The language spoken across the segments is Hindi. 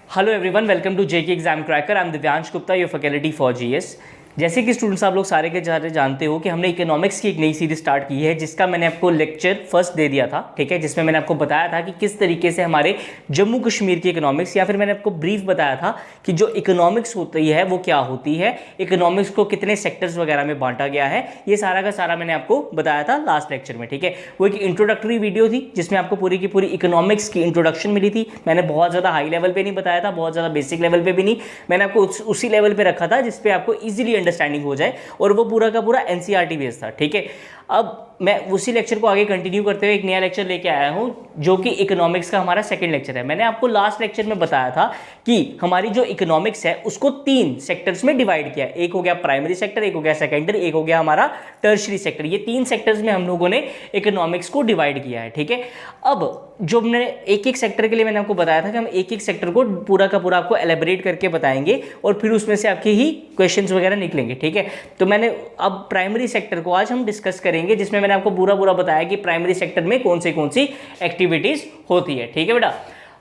Hello everyone, welcome to JK exam cracker. I am Divyansh Gupta, your faculty for GS. जैसे कि स्टूडेंट्स आप लोग सारे के सारे जानते हो कि हमने इकोनॉमिक्स की एक नई सीरीज स्टार्ट की है, जिसका मैंने आपको लेक्चर फर्स्ट दे दिया था, ठीक है, जिसमें मैंने आपको बताया था कि किस तरीके से हमारे जम्मू कश्मीर की इकोनॉमिक्स, या फिर मैंने आपको ब्रीफ बताया था कि जो इकोनॉमिक्स होती है वो क्या होती है, इकोनॉमिक्स को कितने सेक्टर्स वगैरह में बांटा गया है, ये सारा का सारा मैंने आपको बताया था लास्ट लेक्चर में, ठीक है। वो एक इंट्रोडक्टरी वीडियो थी जिसमें आपको पूरी की पूरी इकोनॉमिक्स की इंट्रोडक्शन मिली थी। मैंने बहुत ज़्यादा हाई लेवल पे नहीं बताया था, बहुत ज़्यादा बेसिक लेवल पे भी नहीं, मैंने आपको उसी लेवल पे रखा था जिसपे आपको ईजिली अंडरस्टैंडिंग हो जाए, और वो पूरा का पूरा एनसीईआरटी बेस्ड था, ठीक है। अब मैं उसी लेक्चर को आगे कंटिन्यू करते हुए एक नया लेक्चर लेके आया हूं, जो कि इकोनॉमिक्स का हमारा सेकंड लेक्चर है। मैंने आपको लास्ट लेक्चर में बताया था कि हमारी जो इकोनॉमिक्स है उसको 3 सेक्टर्स में डिवाइड किया है। एक हो गया प्राइमरी सेक्टर, एक हो गया सेकेंडरी, एक हो गया हमारा टर्शरी सेक्टर। ये 3 सेक्टर्स में हम लोगों ने इकोनॉमिक्स को डिवाइड किया है, ठीक है। अब जो हमने एक एक सेक्टर के लिए मैंने आपको बताया था कि हम एक एक सेक्टर को पूरा का पूरा आपको एलेबरेट करके बताएंगे, और फिर उसमें से आपके ही क्वेश्चंस वगैरह निकलेंगे, ठीक है। तो मैंने अब प्राइमरी सेक्टर को आज हम डिस्कस करेंगे, जिसमें मैंने आपको पूरा बताया कि प्राइमरी सेक्टर में कौन सी एक्टिविटीज होती है, ठीक है बेटा।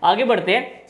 आगे बढ़ते हैं।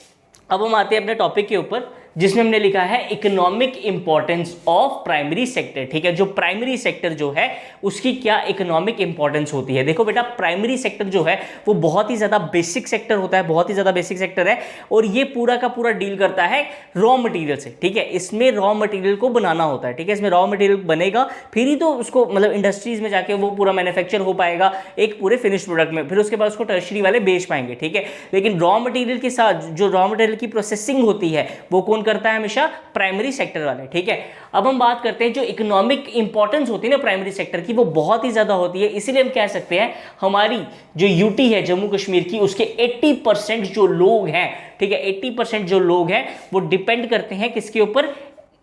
अब हम आते हैं अपने टॉपिक के ऊपर, जिसमें हमने लिखा है economic importance of primary sector, ठीक है। जो प्राइमरी सेक्टर जो है उसकी क्या इकोनॉमिक इंपॉर्टेंस होती है। देखो बेटा, प्राइमरी सेक्टर जो है वो बहुत ही ज्यादा बेसिक सेक्टर होता है, बहुत ही ज्यादा बेसिक सेक्टर है, और ये पूरा का पूरा डील करता है रॉ मटेरियल से, ठीक है। इसमें रॉ मटेरियल को बनाना होता है, ठीक है। इसमें रॉ मटेरियल बनेगा, फिर ही तो उसको मतलब इंडस्ट्रीज में जाके वो पूरा मैन्युफैक्चर हो पाएगा एक पूरे फिनिश प्रोडक्ट में, फिर उसके बाद उसको टर्शरी वाले बेच पाएंगे, ठीक है। लेकिन रॉ मटेरियल के साथ जो रॉ मटेरियल की प्रोसेसिंग होती है वो कौन करता है? हमेशा प्राइमरी सेक्टर वाले, ठीक है। अब हम बात करते हैं जो इकोनॉमिक इंपॉर्टेंस होती है ना प्राइमरी सेक्टर की, वो बहुत ही ज्यादा होती है। इसीलिए हम कह सकते हैं हमारी जो यूटी है जम्मू कश्मीर की, उसके 80% जो लोग हैं, ठीक है, 80% जो लोग हैं वो डिपेंड करते हैं किसके ऊपर?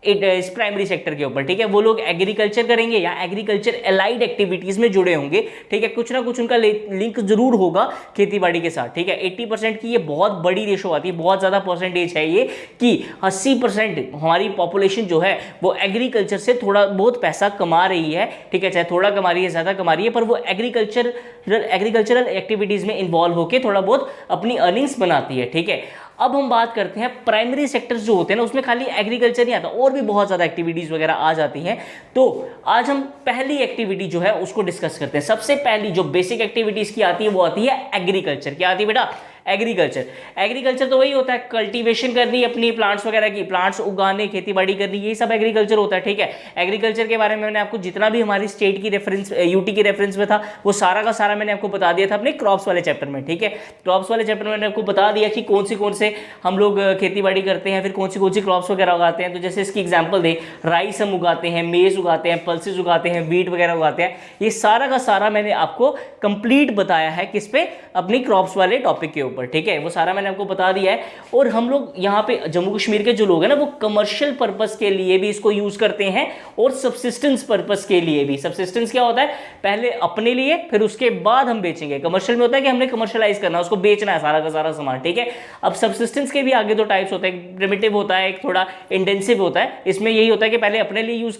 इस प्राइमरी सेक्टर के ऊपर, ठीक है। वो लोग एग्रीकल्चर करेंगे या एग्रीकल्चर एलाइड एक्टिविटीज में जुड़े होंगे, ठीक है। कुछ ना कुछ उनका लिंक जरूर होगा खेतीबाड़ी के साथ, ठीक है। 80% की ये बहुत बड़ी रेशो आती है, बहुत ज्यादा परसेंटेज है ये कि 80% हमारी पॉपुलेशन जो है वो एग्रीकल्चर से थोड़ा बहुत पैसा कमा रही है, ठीक है। चाहे थोड़ा कमा रही है, ज्यादा कमा रही है, पर वो एग्रीकल्चरल एक्टिविटीज में इन्वॉल्व होकर थोड़ा बहुत अपनी अर्निंग्स बनाती है, ठीक है। अब हम बात करते हैं प्राइमरी सेक्टर्स जो होते हैं ना, उसमें खाली एग्रीकल्चर नहीं आता, और भी बहुत ज्यादा एक्टिविटीज वगैरह आ जाती हैं। तो आज हम पहली एक्टिविटी जो है उसको डिस्कस करते हैं। सबसे पहली जो बेसिक एक्टिविटीज की आती है वो आती है एग्रीकल्चर। क्या आती है बेटा? एग्रीकल्चर। एग्रीकल्चर तो वही होता है, कल्टीवेशन करनी अपनी प्लांट्स वगैरह की, प्लांट्स उगाने, खेतीबाड़ी करनी, ये सब एग्रीकल्चर होता है, ठीक है। एग्रीकल्चर के बारे में मैंने आपको जितना भी हमारी स्टेट की रेफरेंस, यूटी की रेफरेंस में था, वो सारा का सारा मैंने आपको बता दिया था अपने क्रॉप्स वाले चैप्टर में, ठीक है। क्रॉप्स वाले चैप्टर में मैंने आपको बता दिया कि कौन से हम लोग खेतीबाड़ी करते हैं, फिर कौन सी क्रॉप्स वगैरह उगाते हैं। तो जैसे इसकी एग्जाम्पल दें, राइस हम उगाते हैं, मेज उगाते हैं, पल्सेस उगाते हैं, वीट वगैरह उगाते हैं। ये सारा का सारा मैंने आपको कंप्लीट बताया है किस पे? अपनी क्रॉप्स वाले टॉपिक के ऊपर, ठीक है। वो सारा मैंने आपको बता दिया है। और हम लोग यहाँ पे जम्मू कश्मीर के जो लोग हैं ना, वो कमर्शियल पर्पस के लिए भी इसको यूज करते हैं, और सब्सिस्टेंस पर्पस के लिए भी। सब्सिस्टेंस क्या होता है? पहले अपने लिए, फिर उसके बाद हम बेचेंगे। कमर्शियल में होता है कि हमने कमर्शियलाइज करना, उसको बेचना है सारा का सारा सामान, ठीक है। अब सब्सिस्टेंस के भी आगे 2 टाइप्स होते हैं, प्रिमिटिव होता है, एक थोड़ा इंटेंसिव होता है। इसमें यही होता है कि पहले अपने लिए यूज,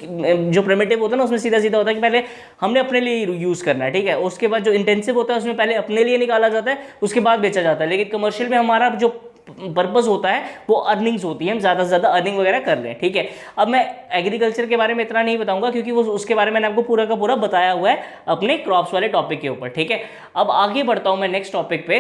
जो प्रिमिटिव होता है ना उसमें सीधा सीधा होता है कि पहले हमने अपने लिए यूज करना है, ठीक है। उसके बाद जो इंटेंसिव होता है उसमें पहले अपने लिए निकाला जाता है, उसके बाद बेचा जाता है। लेकिन कमर्शियल में हमारा जो पर्पस होता है वो अर्निंग्स होती है, हम ज्यादा से ज्यादा अर्निंग वगैरह कर रहे हैं, ठीक है। अब मैं एग्रीकल्चर के बारे में इतना नहीं बताऊंगा, क्योंकि वो उसके बारे में मैंने आपको पूरा का पूरा बताया हुआ है अपने क्रॉप्स वाले टॉपिक के ऊपर, ठीक है। अब आगे बढ़ता हूं मैं नेक्स्ट टॉपिक पे।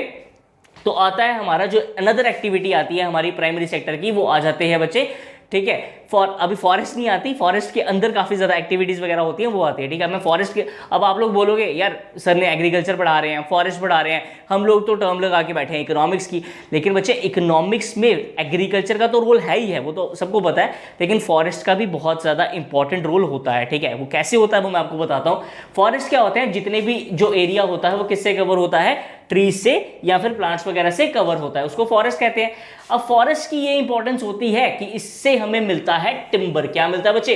तो आता है हमारा जो अनदर एक्टिविटी आती है हमारी प्राइमरी सेक्टर की, वो आ जाते हैं बच्चे, ठीक है। अभी फॉरेस्ट नहीं आती, फॉरेस्ट के अंदर काफी ज्यादा एक्टिविटीज वगैरह होती हैं, वो आती है, ठीक है। मैं फॉरेस्ट के, अब आप लोग बोलोगे यार सर ने एग्रीकल्चर पढ़ा रहे हैं, फॉरेस्ट पढ़ा रहे हैं, हम लोग तो टर्म लगा के बैठे हैं इकोनॉमिक्स की। लेकिन बच्चे इकोनॉमिक्स में एग्रीकल्चर का तो रोल है ही है, वो तो सबको पता है, लेकिन फॉरेस्ट का भी बहुत ज्यादा इंपॉर्टेंट रोल होता है, ठीक है। वो कैसे होता है वो मैं आपको बताता हूँ। फॉरेस्ट क्या होते हैं? जितने भी जो एरिया होता है वो किससे कवर होता है? ट्रीज से या फिर प्लांट्स वगैरह से कवर होता है, उसको फॉरेस्ट कहते हैं। अब फॉरेस्ट की ये इंपॉर्टेंस होती है कि इससे हमें मिलता है टिम्बर। क्या मिलता है बच्चे?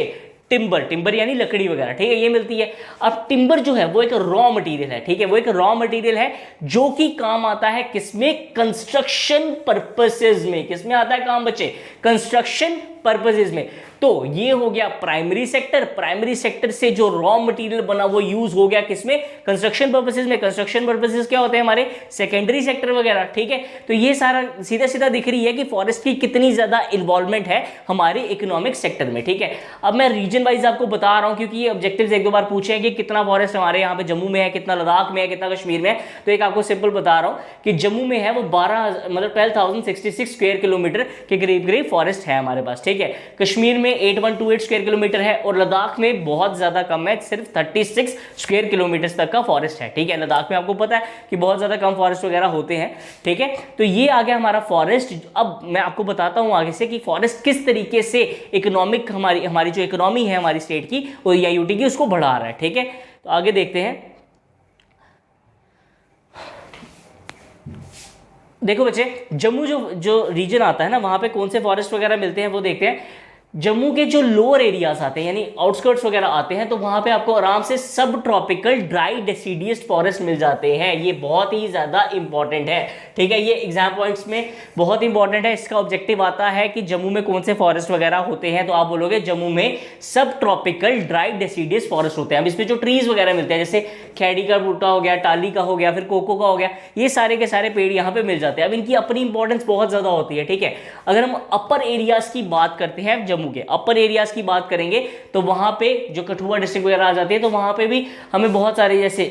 टिम्बर यानी लकड़ी वगैरह, ठीक है, ये मिलती है। अब टिम्बर जो है वो एक रॉ मटेरियल है, ठीक है। वो एक रॉ मटेरियल है जो कि काम आता है किसमें? कंस्ट्रक्शन पर्पसेस में। किसमें आता है काम बच्चे? कंस्ट्रक्शन पर्पसेस में। तो ये हो गया प्राइमरी सेक्टर। प्राइमरी सेक्टर से जो रॉ मटेरियल बना वो यूज हो गया किसमें, कंस्ट्रक्शन पर्पसेस में। कंस्ट्रक्शन पर्पसेस क्या होते हैं हमारे, सेकेंडरी सेक्टर वगैरह, ठीक है। तो ये सारा सीधा सीधा दिख रही है कि फॉरेस्ट की कितनी ज्यादा इन्वॉल्वमेंट है हमारे इकोनॉमिक सेक्टर में, ठीक है। अब मैं रीजन वाइज आपको बता रहा हूं क्योंकि ये ऑब्जेक्टिव्स एक दो बार पूछे हैं कि कितना फॉरेस्ट हमारे यहाँ पे जम्मू में है, कितना लद्दाख में है, कितना कश्मीर में है। तो एक आपको सिंपल बता रहा हूं कि जम्मू में है वो 12,066 स्क्वायर किलोमीटर के करीब फॉरेस्ट है हमारे पास, ठीक है। कश्मीर में 8128 स्क्वायर किलोमीटर है और लद्दाख में बहुत ज्यादा कम है, सिर्फ 36 स्क्वायर किलोमीटर तक का फॉरेस्ट है, ठीक है। लद्दाख में आपको पता है कि बहुत ज्यादा कम फॉरेस्ट वगैरह होते हैं, ठीक है। तो ये आ गया हमारा फॉरेस्ट। अब मैं आपको बताता हूं आगे से कि फॉरेस्ट किस तरीके से इकोनॉमिक हमारी जो इकोनॉमी है हमारी स्टेट की और या यूटी की उसको बढ़ा रहा है, ठीक है। तो आगे देखते हैं। देखो बच्चे, जम्मू जो रीजन आता है ना वहां पे कौन से फॉरेस्ट वगैरह मिलते हैं वो देखते हैं। जम्मू के जो लोअर एरियाज आते हैं यानी आउटस्कर्ट्स वगैरह आते हैं तो वहां पे आपको आराम से सब ट्रॉपिकल ड्राई डेसिडियस फॉरेस्ट मिल जाते हैं। ये बहुत ही ज्यादा इंपॉर्टेंट है, ठीक है। ये एग्जाम पॉइंट्स में बहुत इंपॉर्टेंट है। इसका ऑब्जेक्टिव आता है कि जम्मू में कौन से फॉरेस्ट वगैरह होते हैं, तो आप बोलोगे जम्मू में सब ट्रॉपिकल ड्राई डेसिडियस फॉरेस्ट होते हैं। अब इसमें जो ट्रीज वगैरह मिलते हैं जैसे खेड़ी का बूटा हो गया, टाली का हो गया, फिर कोको का हो गया, ये सारे के सारे पेड़ यहाँ पे मिल जाते हैं। अब इनकी अपनी इंपॉर्टेंस बहुत ज्यादा होती है, ठीक है। अगर हम अपर एरियाज की बात करते हैं, जम्मू के अपर एरियाज की बात करेंगे तो वहां पे जो कठुआ डिस्ट्रिक्ट वगैरह आ जाती है तो वहां पे भी हमें बहुत सारे जैसे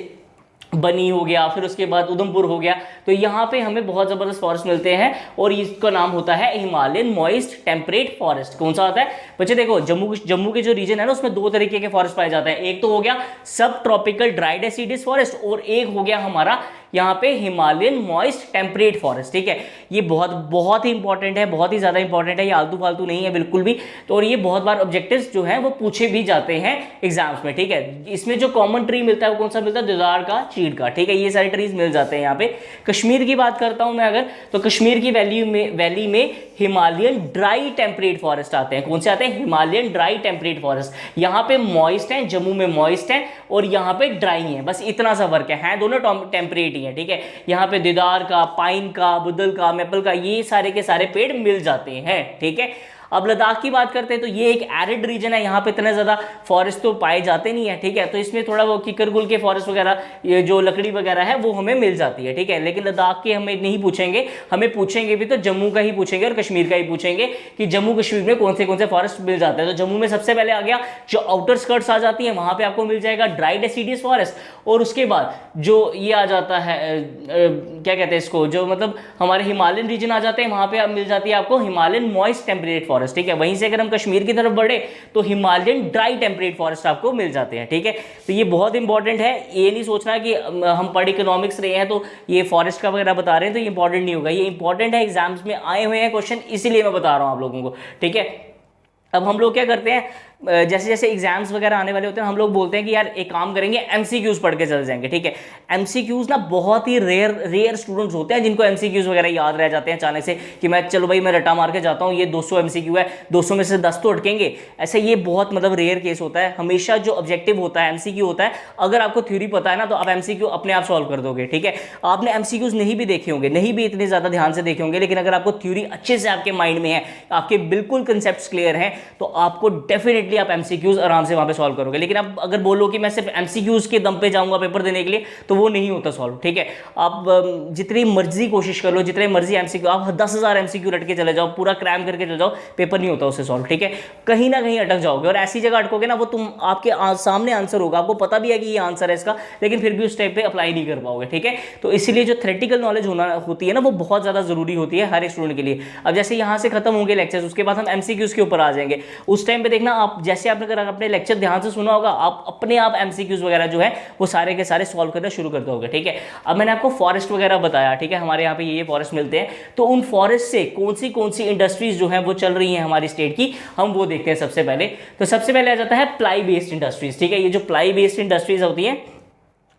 बनी हो गया, फिर उसके बाद उधमपुर हो गया, तो यहाँ पे हमें बहुत जबरदस्त फॉरेस्ट मिलते हैं और इसका नाम होता है हिमालयन मॉइस्ट टेम्परेट फॉरेस्ट। कौन सा आता है बच्चे, देखो जम्मू के जो रीजन है ना उसमें दो तरीके के फॉरेस्ट पाए जाते हैं। एक तो हो गया सब ट्रॉपिकल ड्राई डेसिडियस फॉरेस्ट और एक हो गया हमारा यहाँ पे हिमालयन मॉइस्ट टेम्परेट फॉरेस्ट, ठीक है। ये बहुत ही इंपॉर्टेंट है, बहुत ही ज्यादा इंपॉर्टेंट है, ये आलतू फालतू नहीं है बिल्कुल भी। तो और ये बहुत बार ऑब्जेक्टिव्स जो है वो पूछे भी जाते हैं एग्जाम्स में, ठीक है। इसमें जो कॉमन ट्री मिलता है वो कौन सा मिलता है, देवदार का, चीड़ का, ठीक है। ये सारे ट्रीज मिल जाते हैं यहाँ पे। कश्मीर की बात करता हूं मैं अगर, तो कश्मीर की वैली में हिमालयन ड्राई टेम्परेट फॉरेस्ट आते हैं। कौन से आते हैं, हिमालयन ड्राई टेम्परेट फॉरेस्ट। यहाँ पे मॉइस्ट है, जम्मू में मॉइस्ट है और यहाँ पे ड्राई है, बस इतना सा फर्क है दोनों टेम्परेट ही है, ठीक है। यहाँ पे देदार का, पाइन का, बुदल का, मेपल का, ये सारे के सारे पेड़ मिल जाते हैं, ठीक है। अब लद्दाख की बात करते हैं तो ये एक एरिड रीजन है, यहाँ पे इतने ज्यादा फॉरेस्ट तो पाए जाते नहीं है, ठीक है। तो इसमें थोड़ा वो किकरगुल के फॉरेस्ट वगैरह, ये जो लकड़ी वगैरह है वो हमें मिल जाती है, ठीक है। लेकिन लद्दाख के हमें नहीं पूछेंगे, हमें पूछेंगे भी तो जम्मू का ही पूछेंगे और कश्मीर का ही पूछेंगे कि जम्मू कश्मीर में कौन से फॉरेस्ट मिल जाते हैं। तो जम्मू में सबसे पहले आ गया जो आउटर स्कर्ट्स आ जाती है, वहां पे आपको मिल जाएगा ड्राई डेसिडियस फॉरेस्ट। और उसके बाद जो ये आ जाता है क्या कहते हैं इसको, जो मतलब हमारे हिमालयन रीजन आ जाते हैं, वहां पे मिल जाती है आपको हिमालयन मॉइस्ट टेम्परेट फॉरेस्ट, ठीक है। वहीं से अगर हम कश्मीर की तरफ बढ़े तो हिमालयन ड्राई टेम्परेट फॉरेस्ट आपको मिल जाते हैं, ठीक है। तो ये बहुत इंपॉर्टेंट है। ये नहीं सोचना कि हम पढ़ इकोनॉमिक्स रहे हैं तो ये फॉरेस्ट का वगैरह बता रहे हैं तो ये इंपॉर्टेंट नहीं होगा। ये इंपॉर्टेंट है, एग्जाम्स में आए हुए हैं क्वेश्चन, इसीलिए मैं बता रहा हूं आप लोगों को, ठीक है। अब हम लोग क्या करते हैं, जैसे जैसे एग्जाम्स वगैरह आने वाले होते हैं हम लोग बोलते हैं कि यार एक काम करेंगे, एमसीक्यूज पढ़ के चल जाएंगे, ठीक है। एमसीक्यूज ना बहुत ही रेयर स्टूडेंट्स होते हैं जिनको एमसीक्यूज वगैरह याद रह जाते हैं अचानक से कि मैं चलो भाई मैं रटा मार के जाता हूँ, ये 200 एमसीक्यू है, 200 में से 10 तो अटकेंगे। ऐसे ये बहुत मतलब रेयर केस होता है। हमेशा जो ऑब्जेक्टिव होता है एमसीक्यू होता है, अगर आपको थ्योरी पता है ना तो आप एमसीक्यू अपने आप सॉल्व कर दोगे, ठीक है। आपने एमसीक्यूज नहीं भी देखे होंगे, नहीं भी इतने ज्यादा ध्यान से देखे होंगे, लेकिन अगर आपको थ्योरी अच्छे से आपके माइंड में है, आपके बिल्कुल कंसेप्ट क्लियर है, तो आपको डेफिनेटली आप एमसीक्यूज आराम से वहां पे सॉल्व करोगे। लेकिन आप अगर बोलो कि मैं सिर्फ एमसीक्यूज के दम पे जाऊंगा पेपर देने के लिए, तो वो नहीं होता सॉल्व, ठीक है। आप जितनी मर्जी कोशिश कर लो, जितने मर्जी एमसीक्यू, आप 10,000 एमसीक्यू रट के चले जाओ, पूरा क्रैम करके चले जाओ, पेपर नहीं होता उससे सॉल्व, ठीक है। कहीं ना कहीं अटक जाओगे और ऐसी जगह अटकोगे ना वो तुम आपके सामने आंसर होगा, आपको पता भी है कि ये आंसर है इसका, लेकिन फिर भी उस टाइप पे अप्लाई नहीं कर पाओगे, ठीक है। तो इसीलिए जो थ्योरेटिकल नॉलेज होती है ना वो बहुत ज्यादा जरूरी होती है हर एक स्टूडेंट के लिए। अब जैसे यहाँ से खत्म होंगे लेक्चर्स, उसके बाद हम एमसीक्यूज के ऊपर आ जाएंगे। उस टाइम पे देखना आप, जैसे आपने अगर अपने लेक्चर ध्यान से सुना होगा, आप अपने आप एमसीक्यूज वगैरह जो है वो सारे के सारे सॉल्व करना शुरू कर दोगे, ठीक है। अब मैंने आपको फॉरेस्ट वगैरह बताया, ठीक है, हमारे यहाँ पे ये फॉरेस्ट मिलते हैं, तो उन फॉरेस्ट से कौन सी इंडस्ट्रीज जो है वो चल रही हैं हमारी स्टेट की, हम वो देखते हैं सबसे पहले। तो सबसे पहले आ जाता है प्लाई बेस्ड इंडस्ट्रीज, ठीक है। ये जो प्लाई बेस्ड इंडस्ट्रीज होती है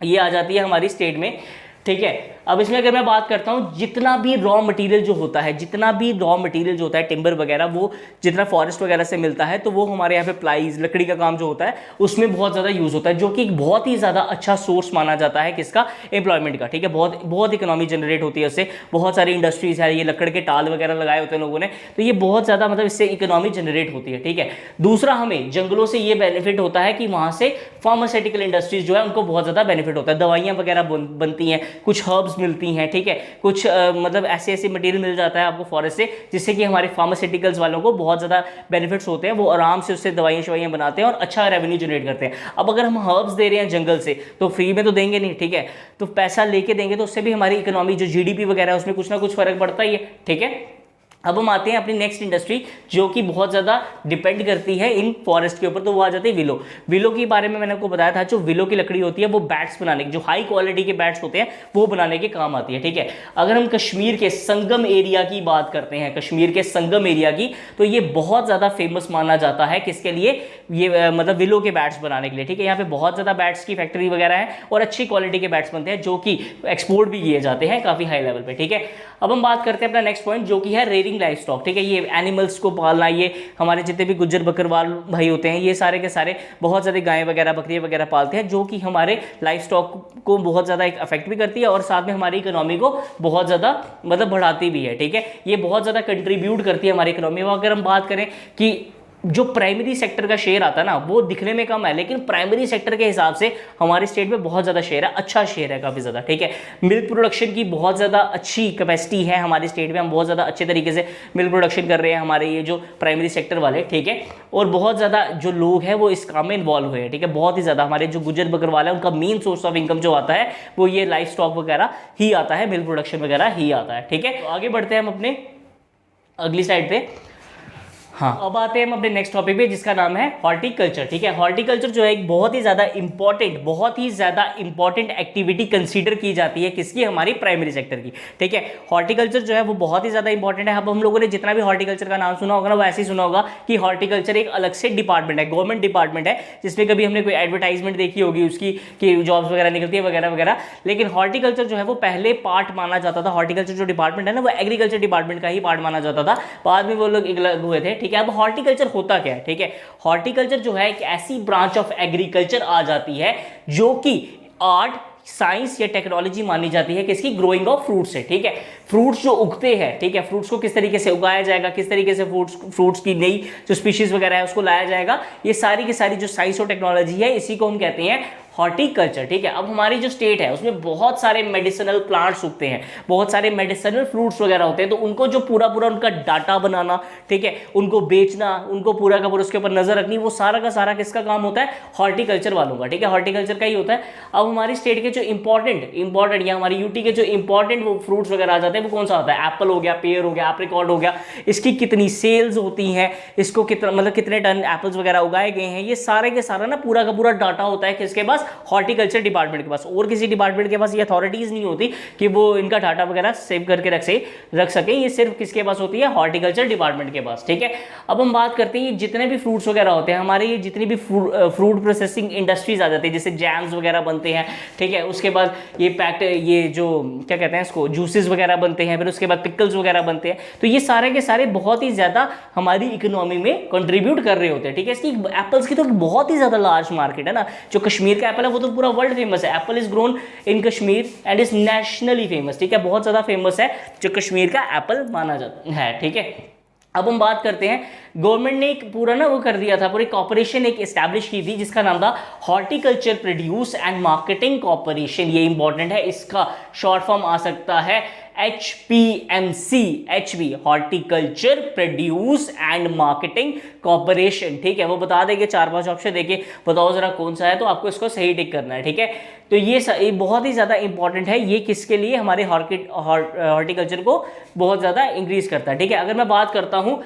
ये आ जाती है हमारी स्टेट में, ठीक है। अब इसमें अगर मैं बात करता हूँ, जितना भी रॉ मटेरियल जो होता है, टिम्बर वगैरह, वो जितना फॉरेस्ट वगैरह से मिलता है, तो वो हमारे यहाँ पे प्लाईज, लकड़ी का काम जो होता है उसमें बहुत ज़्यादा यूज़ होता है, जो कि एक बहुत ही ज़्यादा अच्छा सोर्स माना जाता है किसका, एम्प्लॉयमेंट का, ठीक है। बहुत बहुत इकोनॉमी जनरेट होती है उससे, बहुत सारी इंडस्ट्रीज है, ये लकड़ के टाल वगैरह लगाए होते हैं लोगों ने, तो ये बहुत ज़्यादा मतलब इससे इकोनॉमी जनरेट होती है, ठीक है। दूसरा, हमें जंगलों से ये बेनिफिट होता है कि वहाँ से फार्मास्यूटिकल इंडस्ट्रीज जो है उनको बहुत ज़्यादा बेनिफिट होता है, दवाइयाँ वगैरह बनती हैं, कुछ हर्ब्स मिलती हैं, ठीक है, कुछ मतलब ऐसे ऐसे मटेरियल मिल जाता है आपको फॉरेस्ट से, जिससे कि हमारे फार्मास्यूटिकल्स वालों को बहुत ज़्यादा बेनिफिट्स होते हैं, वो आराम से उससे दवाइयाँ शवाइयाँ बनाते हैं और अच्छा रेवेन्यू जनरेट करते हैं। अब अगर हम हर्ब्स दे रहे हैं जंगल से, तो फ्री में तो देंगे नहीं, ठीक है, तो पैसा लेके देंगे, तो उससे भी हमारी इकोनॉमी जो जीडीपी वगैरह है उसमें कुछ ना कुछ फर्क पड़ता ही है, ठीक है। अब हम आते हैं अपनी नेक्स्ट इंडस्ट्री जो कि बहुत ज़्यादा डिपेंड करती है इन फॉरेस्ट के ऊपर, तो वो आ जाती है विलो। विलो के बारे में मैंने आपको बताया था, जो विलो की लकड़ी होती है वो बैट्स बनाने की, जो हाई क्वालिटी के बैट्स होते हैं वो बनाने के काम आती है, ठीक है। अगर हम कश्मीर के संगम एरिया की बात करते हैं, कश्मीर के संगम एरिया की, तो ये बहुत ज़्यादा फेमस माना जाता है किसके लिए, ये मतलब विलो के बैट्स बनाने के लिए, ठीक है। यहाँ पे बहुत ज़्यादा बैट्स की फैक्ट्री वगैरह है और अच्छी क्वालिटी के बैट्स बनते हैं, जो कि एक्सपोर्ट भी किए जाते हैं काफ़ी हाई लेवल पर, ठीक है। अब हम बात करते हैं अपना नेक्स्ट पॉइंट, जो कि है रेयरिंग लाइफ स्टॉक, ठीक है। ये एनिमल्स को पालना, ये हमारे जितने भी गुज्जर बकरवाल भाई होते हैं, ये सारे के सारे बहुत ज़्यादा गायें वगैरह, बकरियाँ वगैरह पालते हैं, जो कि हमारे लाइफ स्टॉक को बहुत ज़्यादा एक अफेक्ट भी करती है और साथ में हमारी इकोनॉमी को बहुत ज़्यादा मतलब बढ़ाती भी है, ठीक है। ये बहुत ज़्यादा कंट्रीब्यूट करती है हमारी इकोनॉमी में। अगर हम बात करें कि जो प्राइमरी सेक्टर का शेयर आता है ना, वो दिखने में कम है, लेकिन प्राइमरी सेक्टर के हिसाब से हमारे स्टेट में बहुत ज़्यादा शेयर है, अच्छा शेयर है काफ़ी ज़्यादा, ठीक है। मिल्क प्रोडक्शन की बहुत ज़्यादा अच्छी कैपेसिटी है हमारे स्टेट में, हम बहुत ज़्यादा अच्छे तरीके से मिल्क प्रोडक्शन कर रहे हैं हमारे ये जो प्राइमरी सेक्टर वाले, ठीक है। और बहुत ज़्यादा जो लोग हैं वो इस काम में इन्वॉल्व हुए हैं, ठीक है। बहुत ही ज़्यादा हमारे जो गुज्जर बकरवाल है उनका मेन सोर्स ऑफ इनकम जो आता है वो ये लाइफ स्टॉक वगैरह ही आता है, मिल्क प्रोडक्शन वगैरह ही आता है, ठीक है। तो आगे बढ़ते हैं हम अपने अगली साइड पे। हाँ, अब आते हैं हम अपने नेक्स्ट टॉपिक पे, जिसका नाम है हॉर्टिकल्चर, ठीक है। हॉर्टिकल्चर जो है एक बहुत ही ज़्यादा इंपॉर्टेंट एक्टिविटी कंसीडर की जाती है किसकी, हमारी प्राइमरी सेक्टर की, ठीक है। हॉर्टिकल्चर जो है वो बहुत ही ज़्यादा इंपॉर्टेंट है। अब हम लोगों ने जितना भी हॉर्टिकल्चर का नाम सुना होगा ना, वो ऐसे ही सुना होगा कि हॉर्टिकल्चर एक अलग से डिपार्टमेंट है, गवर्नमेंट डिपार्टमेंट है, जिसमें कभी हमने कोई एडवर्टाइजमेंट देखी होगी उसकी कि जॉब्स वगैरह निकलती है वगैरह वगैरह। लेकिन हॉर्टिकल्चर जो है वो पहले पार्ट माना जाता था, हॉर्टिकल्चर जो डिपार्टमेंट है ना, वो एग्रीकल्चर डिपार्टमेंट का ही पार्ट माना जाता था, बाद में वो लोग अलग हुए थे, ठीक है। अब हॉर्टिकल्चर होता क्या है, ठीक है। हॉर्टिकल्चर जो है एक ऐसी ब्रांच ऑफ एग्रीकल्चर आ जाती है जो कि आर्ट, साइंस या टेक्नोलॉजी मानी जाती है किसकी, ग्रोइंग ऑफ फ्रूट्स से, ठीक है। फ्रूट्स जो उगते हैं, ठीक है, फ्रूट्स को किस तरीके से उगाया जाएगा, किस तरीके से फ्रूट्स की नई जो स्पीशीज वगैरह है उसको लाया जाएगा, ये सारी की सारी जो साइंस और टेक्नोलॉजी है, इसी को हम कहते हैं हॉर्टिकल्चर, ठीक है। अब हमारी जो स्टेट है उसमें बहुत सारे मेडिसिनल प्लांट्स उगते हैं, बहुत सारे मेडिसिनल फ्रूट्स वगैरह होते हैं, तो उनको जो पूरा उनका डाटा बनाना, ठीक है, उनको बेचना, उनको पूरा का पूरा उसके ऊपर नजर रखनी, वो सारा का सारा किसका काम होता है, हॉर्टिकल्चर वालों का, ठीक है, हॉर्टिकल्चर का ही होता है। अब हमारी स्टेट के जो इंपॉर्टेंट या हमारी यूटी के जो इंपॉर्टेंट वो फ्रूट्स वगैरह आ जाते हैं, वो कौन सा होता है, एप्पल हो गया, पेयर हो गया, एप्रिकॉट हो गया, इसकी कितनी सेल्स होती हैं, इसको कितना मतलब कितने टन एप्पल्स वगैरह उगाए गए हैं, ये सारे के सारा ना पूरा का पूरा डाटा होता है किसके पास, हॉर्टिकल्चर डिपार्टमेंट के पास। और किसी डिपार्टमेंट के पास ये अथॉरिटीज नहीं होती कि वो इनका डाटा वगैरह सेव करके रख सके, ये सिर्फ किसके पास होती है, हॉर्टिकल्चर डिपार्टमेंट के पास, ठीक है। अब हम बात करते हैं जितने भी फ्रूट्स वगैरह होते हैं हमारे, ये जितनी भी फ्रूट प्रोसेसिंग इंडस्ट्रीज आ जाती है, जैसे जैम्स वगैरह बनते हैं, ठीक है, उसके बाद ये पैक्ड, ये जो क्या कहते हैं इसको, जूसेस वगैरह बनते हैं, फिर उसके बाद पिकल्स वगैरह बनते हैं, तो ये सारे के सारे बहुत ही ज्यादा हमारी इकोनॉमी में कंट्रीब्यूट कर रहे होते हैं, ठीक है। इसकी एप्पल्स की तो बहुत ही ज्यादा लार्ज मार्केट है ना, जो कश्मीर का एप्पल है वो तो पूरा वर्ल्ड फेमस है, Apple is grown in Kashmir and is nationally famous, ठीक है, बहुत ज्यादा फेमस है जो कश्मीर का एप्पल माना जाता है, ठीक है। अब हम बात करते हैं, गवर्नमेंट ने एक पूरा ना वो कर दिया था, पूरी कॉर्पोरेशन एक एस्टैब्लिश की थी जिसका नाम था horticulture produce and marketing corporation, ये इंपॉर्टेंट है, इसका शॉर्ट फॉर्म आ सकता है HPMC, HB, horticulture produce and marketing corporation, ठीक है। वो बता देंगे 4-5 ऑप्शन देके, बताओ जरा कौन सा है, तो आपको इसको सही टिक करना है, ठीक है। तो ये बहुत ही ज़्यादा इंपॉर्टेंट है, ये किसके लिए, हमारे हॉर्टिकल्चर को बहुत ज़्यादा इंक्रीज करता है, ठीक है। अगर मैं बात करता हूँ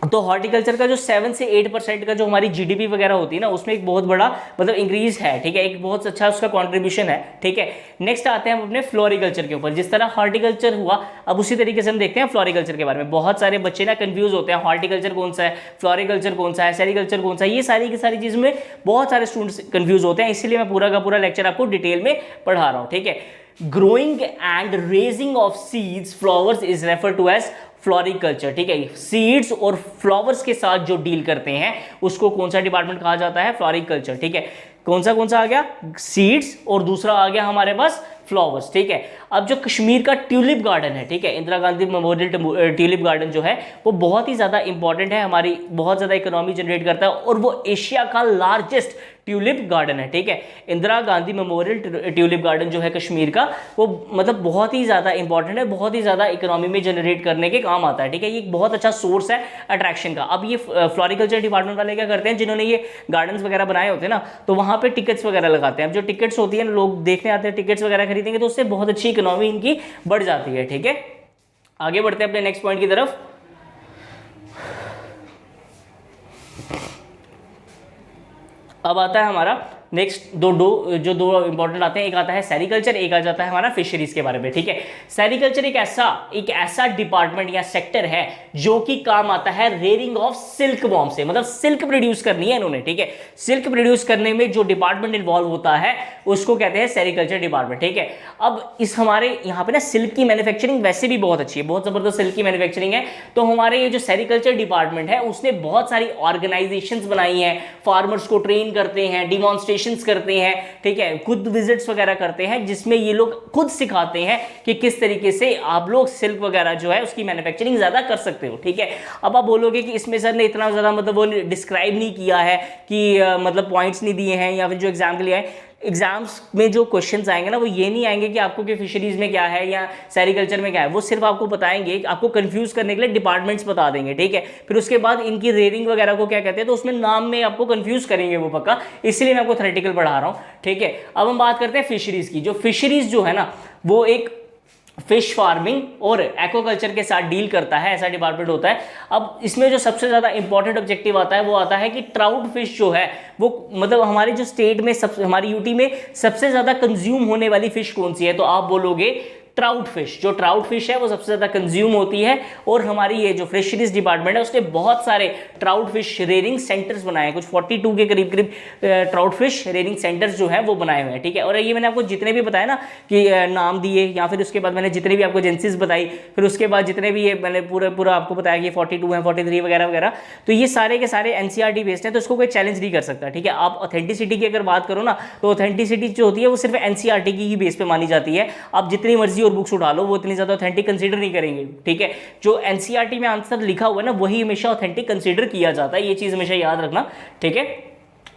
तो हॉर्टिकल्चर का जो 7 से 8% का जो हमारी जीडीपी वगैरह होती है ना, उसमें एक बहुत बड़ा मतलब इंक्रीज है, ठीक है, एक बहुत अच्छा उसका कंट्रीब्यूशन है, ठीक है। नेक्स्ट आते हैं हम अपने फ्लोरिकल्चर के ऊपर। जिस तरह हॉर्टिकल्चर हुआ, अब उसी तरीके से हम देखते हैं फ्लोरिकल्चर के बारे में। बहुत सारे बच्चे ना कंफ्यूज होते हैं, हॉर्टिकल्चर कौन सा है, फ्लोरिकल्चर कौन सा है, सेरिकल्चर कौन सा है, ये सारी की सारी चीज़ में बहुत सारे स्टूडेंट्स कंफ्यूज होते हैं, इसलिए मैं पूरा का पूरा लेक्चर आपको डिटेल में पढ़ा रहा हूँ, ठीक है। Growing and raising of seeds flowers is refer to as floriculture. ठीक है, सीड्स और फ्लावर्स के साथ जो डील करते हैं उसको कौन सा डिपार्टमेंट कहा जाता है? फ्लोरिकल्चर। ठीक है, कौन सा आ गया? सीड्स, और दूसरा आ गया हमारे पास फ्लावर्स। ठीक है, अब जो कश्मीर का ट्यूलिप गार्डन है, ठीक है, Indira Gandhi memorial tulip garden जो है वो बहुत ही ज़्यादा इंपॉर्टेंट है, हमारी बहुत ज़्यादा इकोनॉमी जनरेट करता है, और वो एशिया का लार्जेस्ट ट्यूलिप गार्डन है। ठीक है, Indira Gandhi memorial tulip garden जो है कश्मीर का, वो मतलब बहुत ही ज़्यादा इंपॉर्टेंट है, बहुत ही ज़्यादा इकोनॉमी में जनरेट करने के काम आता है। ठीक है, ये एक बहुत अच्छा सोर्स है अट्रैक्शन का। अब ये फ्लोरिकल्चर डिपार्टमेंट वाले क्या करते हैं, जिन्होंने ये गार्डन्स वगैरह बनाए होते हैं ना, तो वहाँ पे टिकट्स वगैरह लगाते हैं। अब जो टिकट्स होती है, लोग देखने आते हैं, टिकट्स वगैरह खरीदेंगे तो उससे बहुत अच्छी इकोनॉमी इनकी बढ़ जाती है। ठीक है, आगे बढ़ते हैं अपने नेक्स्ट पॉइंट की तरफ। अब आता है हमारा नेक्स्ट दो इंपॉर्टेंट आते हैं, एक आता है सेरिकल्चर, एक आ जाता है हमारा फिशरीज के बारे में। ठीक है, सेरिकल्चर एक ऐसा डिपार्टमेंट या सेक्टर है जो कि काम आता है रेयरिंग ऑफ सिल्क वॉर्म से, मतलब सिल्क प्रोड्यूस करनी है इन्होंने। ठीक है, सिल्क प्रोड्यूस करने में जो डिपार्टमेंट इन्वॉल्व होता है उसको कहते हैं सेरिकल्चर डिपार्टमेंट। ठीक है, अब इस हमारे यहाँ पे ना सिल्क की मैन्युफैक्चरिंग वैसे भी बहुत अच्छी है, बहुत जबरदस्त सिल्क की मैन्युफैक्चरिंग है। तो हमारे ये जो सेरिकल्चर डिपार्टमेंट है उसने बहुत सारी ऑर्गेनाइजेशंस बनाई हैं, फार्मर्स को ट्रेन करते हैं, डिमॉन्स्ट्रेशन करते हैं। ठीक है, खुद विजिट्स वगैरह करते हैं, जिसमें ये लोग खुद सिखाते हैं कि किस तरीके से आप लोग सिल्क वगैरह जो है उसकी मैन्युफैक्चरिंग ज्यादा कर सकते हो। ठीक है, अब आप बोलोगे कि इसमें सर ने इतना ज्यादा मतलब वो डिस्क्राइब नहीं किया है कि मतलब पॉइंट्स नहीं दिए हैं, या फिर जो एग्जाम के लिए है, एग्जाम्स में जो क्वेश्चंस आएंगे ना वो ये नहीं आएंगे कि आपको कि फिशरीज में क्या है या सेरिकल्चर में क्या है, वो सिर्फ आपको बताएंगे, आपको कंफ्यूज करने के लिए डिपार्टमेंट्स बता देंगे। ठीक है, फिर उसके बाद इनकी रेयरिंग वगैरह को क्या कहते हैं, तो उसमें नाम में आपको कंफ्यूज करेंगे वो पक्का, इसलिए मैं आपको थ्योरेटिकल पढ़ा रहा हूँ। ठीक है, अब हम बात करते हैं फिशरीज की। जो फिशरीज जो है ना वो एक फिश फार्मिंग और एक्वाकल्चर के साथ डील करता है, ऐसा डिपार्टमेंट होता है। अब इसमें जो सबसे ज़्यादा इंपॉर्टेंट ऑब्जेक्टिव आता है वो आता है कि ट्राउट फिश जो है वो मतलब हमारे जो स्टेट में हमारी यूटी में सबसे ज़्यादा कंज्यूम होने वाली फिश कौन सी है, तो आप बोलोगे ट्राउट फिश। जो ट्राउट फिश है वो सबसे ज़्यादा कंज्यूम होती है, और हमारी ये जो फिशरीज डिपार्टमेंट है उसने बहुत सारे ट्राउट फिश रेयरिंग सेंटर्स बनाए हैं, कुछ 42 के करीब ट्राउट फिश रेयरिंग सेंटर्स जो है वो बनाए हुए हैं। ठीक है, और ये मैंने आपको जितने भी बताया ना कि नाम दिए, या फिर उसके बाद मैंने जितने भी आपको एजेंसीज बताई, फिर उसके बाद जितने भी ये मैंने पूरा आपको बताया कि 42 हैं, 43 वगैरह वगैरह, तो ये सारे के सारे NCERT बेस्ड हैं, तो इसको कोई चैलेंज नहीं कर सकता। ठीक है, आप ऑथेंटिसिटी की अगर बात करो ना, तो ऑथेंटिसिटी जो होती है वो सिर्फ NCERT की ही बेस पे मानी जाती है। आप जितनी मर्जी और बुक्स उठा लो, वो इतनी ज्यादा ऑथेंटिक कंसीडर नहीं करेंगे। ठीक है, जो NCERT में आंसर लिखा हुआ है ना वही हमेशा ऑथेंटिक कंसीडर किया जाता है, ये चीज हमेशा याद रखना। ठीक है,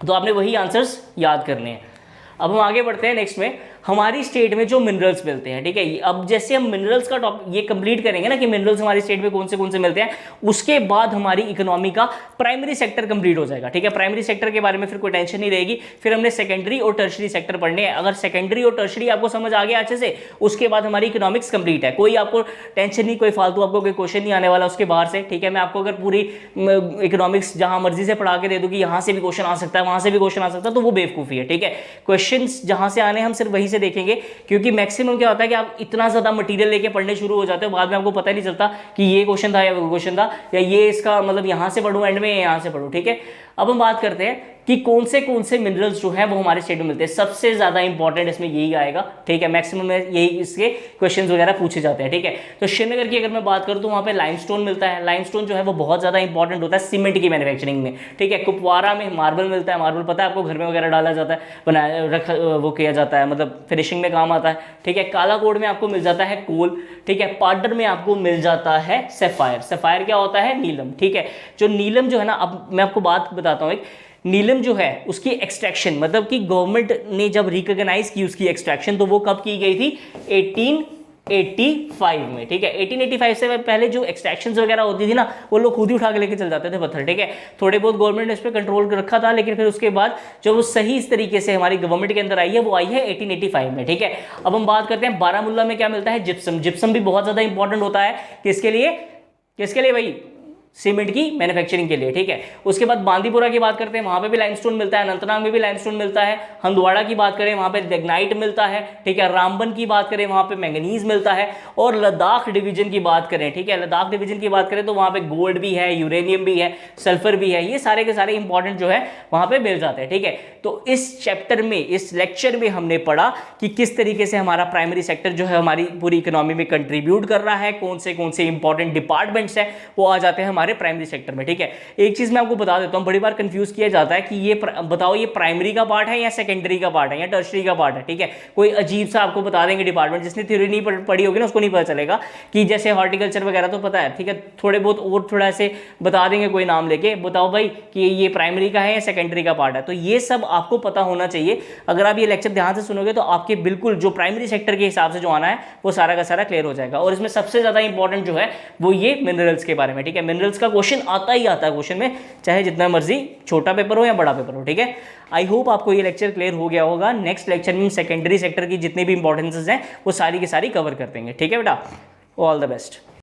तो आपने वही आंसर्स याद करने हैं। अब हम आगे बढ़ते हैं नेक्स्ट में, हमारी स्टेट में जो मिनरल्स मिलते हैं। ठीक है, अब जैसे हम मिनरल्स का टॉपिक ये कंप्लीट करेंगे ना कि मिनरल्स हमारी स्टेट में कौन से मिलते हैं, उसके बाद हमारी इकोनॉमी का प्राइमरी सेक्टर कंप्लीट हो जाएगा। ठीक है, प्राइमरी सेक्टर के बारे में फिर कोई टेंशन नहीं रहेगी, फिर हमने सेकेंडरी और टर्शरी सेक्टर पढ़ने हैं। अगर सेकेंडरी और टर्शरी आपको समझ आ गया अच्छे से, उसके बाद हमारी इकोनॉमिक्स कंप्लीट है, कोई आपको टेंशन नहीं, कोई फालतू आपको कोई क्वेश्चन नहीं आने वाला उसके बाहर से। ठीक है, मैं आपको अगर पूरी इकोनॉमिक्स जहां मर्जी से पढ़ा के दे दूं कि यहाँ से भी क्वेश्चन आ सकता है, वहां से भी क्वेश्चन आ सकता है, तो वो बेवकूफ़ी है। ठीक है, क्वेश्चन जहां से आने हम सिर्फ वहीं से देखेंगे, क्योंकि मैक्सिमम क्या होता है कि आप इतना ज्यादा मटेरियल लेके पढ़ने शुरू हो जाते हो, बाद में आपको पता ही नहीं चलता कि ये क्वेश्चन था या वो क्वेश्चन था, या ये इसका मतलब यहां से पढ़ूं एंड में या यहां से पढ़ूं। ठीक है, अब हम बात करते हैं कि कौन से मिनरल्स जो हैं वो हमारे स्टेट में मिलते हैं। सबसे ज्यादा इंपॉर्टेंट इसमें यही आएगा। ठीक है, मैक्सिमम में यही इसके क्वेश्चंस वगैरह पूछे जाते हैं। ठीक है, तो श्रीनगर की अगर मैं बात करूं तो वहां पे लाइमस्टोन मिलता है। लाइमस्टोन जो है वो बहुत ज्यादा इंपॉर्टेंट होता है सीमेंट की मैन्युफैक्चरिंग में। ठीक है, कुपवारा में मार्बल मिलता है। मार्बल पता है आपको, घर में वगैरह डाला जाता है, बनाया वो किया जाता है, मतलब फिनिशिंग में काम आता है। ठीक है, कालाकोट में आपको मिल जाता है कोल। ठीक है, पाउडर में आपको मिल जाता है सैफायर। सैफायर क्या होता है? नीलम। ठीक है, जो नीलम जो है ना, अब मैं आपको बात बताता हूँ, एक नीलम जो है उसकी एक्सट्रैक्शन मतलब कि गवर्नमेंट ने जब रिकॉग्नाइज की उसकी एक्सट्रैक्शन, तो वो कब की गई थी? 1885 में। ठीक है, 1885 से पहले जो एक्सट्रैक्शंस वगैरह होती थी ना, वो लोग खुद ही उठा के लेके चल जाते थे पत्थर। ठीक है, थोड़े बहुत गवर्नमेंट ने इस पर कंट्रोल रखा था, लेकिन फिर उसके बाद जब वो सही इस तरीके से हमारी गवर्नमेंट के अंदर आई है, वो आई है 1885 में। ठीक है, अब हम बात करते हैं बारामूला में क्या मिलता है? जिप्सम। जिप्सम भी बहुत ज्यादा इंपॉर्टेंट होता है किसके लिए भाई? सीमेंट की मैन्युफैक्चरिंग के लिए, ठीक है। उसके बाद बांदीपुरा की बात करते हैं, वहां पे भी लाइमस्टोन मिलता है, अनंतनाग में भी लाइमस्टोन मिलता है, हंदवाड़ा की बात करें वहां पे लिग्नाइट मिलता है, ठीक है। रामबन की बात करें वहां पे मैंगनीज मिलता है, और लद्दाख डिवीजन की बात करें, ठीक है, लद्दाख डिवीजन की बात करें तो वहां पे गोल्ड भी है, यूरेनियम भी है, सल्फर भी है, ये सारे के सारे इंपॉर्टेंट जो है वहां पे मिल जाते हैं, ठीक है। तो इस चैप्टर में, इस लेक्चर में हमने पढ़ा कि किस तरीके से हमारा प्राइमरी सेक्टर जो है हमारी पूरी इकोनॉमी में कंट्रीब्यूट कर रहा है, कौन से इंपॉर्टेंट डिपार्टमेंट्स हैं वो आ जाते हैं हमारे प्राइमरी सेक्टर में, ठीक है। एक चीज मैं आपको बता देता हूं, बड़ी बार कंफ्यूज किया जाता है कि ये बताओ ये प्राइमरी का पार्ट है या सेकेंडरी का पार्ट है या टर्शरी का पार्ट है, ठीक है। कोई अजीब सा आपको बता देंगे डिपार्टमेंट, जिसने थ्योरी नहीं पढ़ी होगी ना उसको नहीं पता चलेगा कि जैसे हॉर्टिकल्चर वगैरह तो पता है, ठीक है, थोड़े बहुत और थोड़ा ऐसे बता देंगे कोई नाम लेके, बताओ भाई कि ये प्राइमरी का है या सेकेंडरी का पार्ट है। तो ये सब आपको पता होना चाहिए। अगर आप ये लेक्चर ध्यान से सुनोगे तो आपके बिल्कुल जो प्राइमरी सेक्टर के हिसाब से जो आना है वो सारा का सारा क्लियर हो जाएगा। और इसमें सबसे ज्यादा इंपॉर्टेंट जो है वो ये मिनरल्स के बारे में, ठीक है। मिनरल्स का क्वेश्चन आता ही आता है क्वेश्चन में, चाहे जितना मर्जी छोटा पेपर हो या बड़ा पेपर हो, ठीक है। आई होप आपको ये लेक्चर क्लियर हो गया होगा। नेक्स्ट लेक्चर में सेकेंडरी सेक्टर की जितनी भी इंपॉर्टेंसेस हैं वो सारी की सारी कवर कर देंगे, ठीक है बेटा। All the best.